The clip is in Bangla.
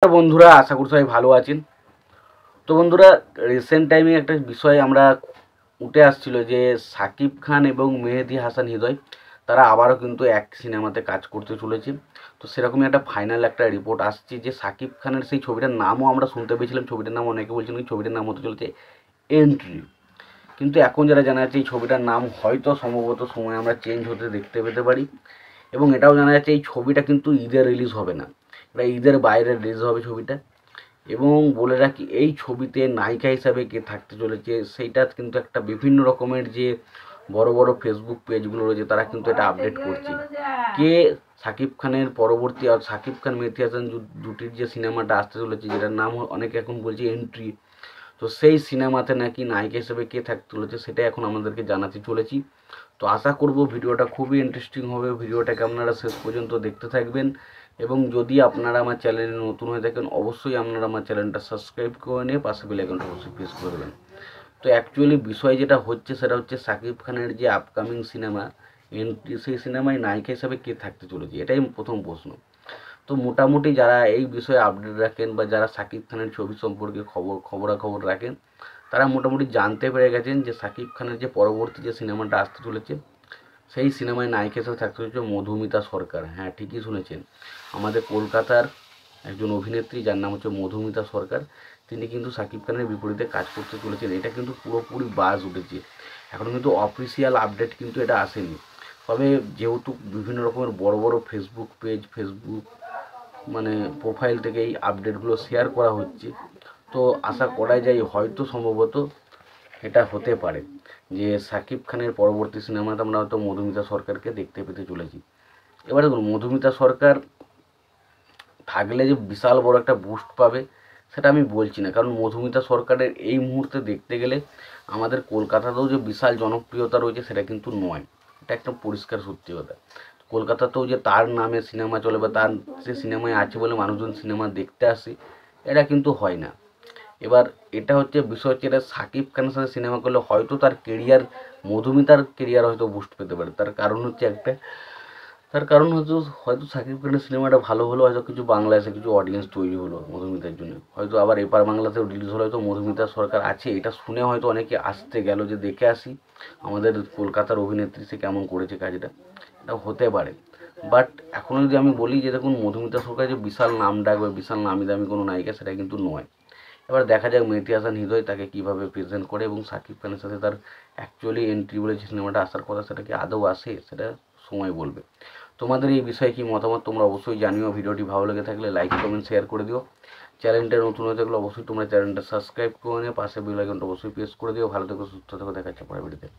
বন্ধুরা, আশা করি সবাই ভালো আছেন। তো বন্ধুরা, রিসেন্ট টাইমে একটা বিষয় আমরা উঠে আসছিল যে সাকিব খান এবং মেহেদী হাসান হৃদয় তারা আবারও কিন্তু এক সিনেমাতে কাজ করতে চলেছে। তো সেরকমই একটা ফাইনাল একটা রিপোর্ট আসছে যে সাকিব খানের সেই ছবিটার নামও আমরা শুনতে পেয়েছিলাম। ছবিটার নাম অনেকে বলছেন কি ছবিটার নাম হতে চলেছে এন্ট্রি। কিন্তু এখন যারা জানা যাচ্ছে এই ছবিটার নাম হয়তো সম্ভবত সময় আমরা চেঞ্জ হতে দেখতে পেতে পারি। এবং এটাও জানা যাচ্ছে এই ছবিটা কিন্তু ঈদে রিলিজ হবে না, এটা ঈদের বাইরে রিলিজ হবে ছবিটা। এবং বলে রাখি, এই ছবিতে নায়িকা হিসাবে কে থাকতে চলেছে সেইটা কিন্তু একটা বিভিন্ন রকমের যে বড় বড় ফেসবুক পেজগুলো রয়েছে তারা কিন্তু এটা আপডেট করছে। কে সাকিব খানের পরবর্তী আর সাকিব খান মেহেদী হাসান জুটির যে সিনেমাটা আসতে চলেছে, যেটার নাম অনেকে এখন বলছে এন্ট্রি, তো সেই সিনেমাতে নাকি নায়িকা হিসেবে কে থাকতে চলেছে সেটাই এখন আমাদেরকে জানাতে চলেছি। তো আশা করব ভিডিওটা খুবই ইন্টারেস্টিং হবে, ভিডিওটাকে আপনারা শেষ পর্যন্ত দেখতে থাকবেন। এবং যদি আপনারা আমার চ্যানেলে নতুন হয়ে থাকেন অবশ্যই আপনারা আমার চ্যানেলটা সাবস্ক্রাইব করে নিয়ে পাশে বেল আইকনটা অবশ্যই প্রেস করে দেবেন। তো অ্যাকচুয়ালি বিষয় যেটা হচ্ছে সেটা হচ্ছে সাকিব খানের যে আপকামিং সিনেমা এন্ট্রি, সেই সিনেমায় নায়িকা হিসাবে কে থাকতে চলেছে, এটাই প্রথম প্রশ্ন। তো মোটামুটি যারা এই বিষয়ে আপডেট রাখেন বা যারা সাকিব খানের ছবি সম্পর্কে খবরাখবর রাখেন তারা মোটামুটি জানতে পেরে গেছেন যে সাকিব খানের যে পরবর্তী যে সিনেমাটা আসতে চলেছে সেই সিনেমায় নায়িকা হিসেবে থাকতে চলেছে মধুমিতা সরকার। হ্যাঁ, ঠিকই শুনেছেন, আমাদের কলকাতার একজন অভিনেত্রী যার নাম হচ্ছে মধুমিতা সরকার, তিনি কিন্তু সাকিব খানের বিপরীতে কাজ করতে চলেছেন। এটা কিন্তু পুরোপুরি বাজ উঠেছে, এখন কিন্তু অফিসিয়াল আপডেট কিন্তু এটা আসেনি। তবে যেহেতু বিভিন্ন রকমের বড় বড় ফেসবুক পেজ, ফেসবুক মানে প্রোফাইল থেকে এই আপডেটগুলো শেয়ার করা হচ্ছে, তো আশা করাই যায় হয়তো সম্ভবত এটা হতে পারে যে সাকিব খানের পরবর্তী সিনেমাতে আমরা হয়তো মধুমিতা সরকারকে দেখতে পেতে চলেছি। এবার দেখুন, মধুমিতা সরকার থাকলে যে বিশাল বড় একটা বুস্ট পাবে সেটা আমি বলছি না, কারণ মধুমিতা সরকারের এই মুহূর্তে দেখতে গেলে আমাদের কলকাতাতেও যে বিশাল জনপ্রিয়তা রয়েছে সেটা কিন্তু নয়, এটা একটা পরিষ্কার সত্যি কথা। কলকাতাতেও যে তার নামে সিনেমা চলে বা তার সে সিনেমায় আছে বলে মানুষজন সিনেমা দেখতে আসে, এটা কিন্তু হয় না। এবার এটা হচ্ছে বিষয় হচ্ছে, এটা সাকিব খানের সাথে সিনেমা করলে হয়তো তার কেরিয়ার, মধুমিতার কেরিয়ার হয়তো বুস্ট পেতে পারে। তার কারণ হচ্ছে একটা, তার কারণ হয়তো হয়তো সাকিব খানের সিনেমাটা ভালো হলো, হয়তো কিছু বাংলায় এসে কিছু অডিয়েন্স তৈরি হলো মধুমিতার জন্য, হয়তো আবার এপার বাংলাতেও রিলিজ হলো, হয়তো মধুমিতা সরকার আছে এটা শুনে হয়তো অনেকে আসতে গেল যে দেখে আসি আমাদের কলকাতার অভিনেত্রী সে কেমন করেছে কাজটা, এটা হতে পারে। বাট এখন যদি আমি বলি যে দেখুন, মধুমিতা সরকার যে বিশাল নাম ডাক বা বিশাল নামি দামি কোনো নায়িকা সেটা কিন্তু নয়। এবার দেখা যাক মেহেদী হাসান হৃদয় তাকে কীভাবে প্রেজেন্ট করে এবং সাকিব খানের সাথে তার অ্যাকচুয়ালি এন্ট্রি বলে যে সিনেমাটা আসার কথা সেটা কি আদৌ আসে সেটা সময় বলবে। তোমাদের এই বিষয়ে কি মতামত তোমরা অবশ্যই জানিও। ভিডিওটি ভালো লেগে থাকলে লাইক কমেন্ট শেয়ার করে দিও। চ্যানেলটা নতুন হয়ে থাকলে অবশ্যই তোমরা চ্যানেলটা সাবস্ক্রাইব করে নিয়ে পাশে বেল আইকনটা অবশ্যই প্রেস করে দিও। ভালো থেকো, সুস্থ থেকো, দেখাচ্ছে পরের ভিডিওতে।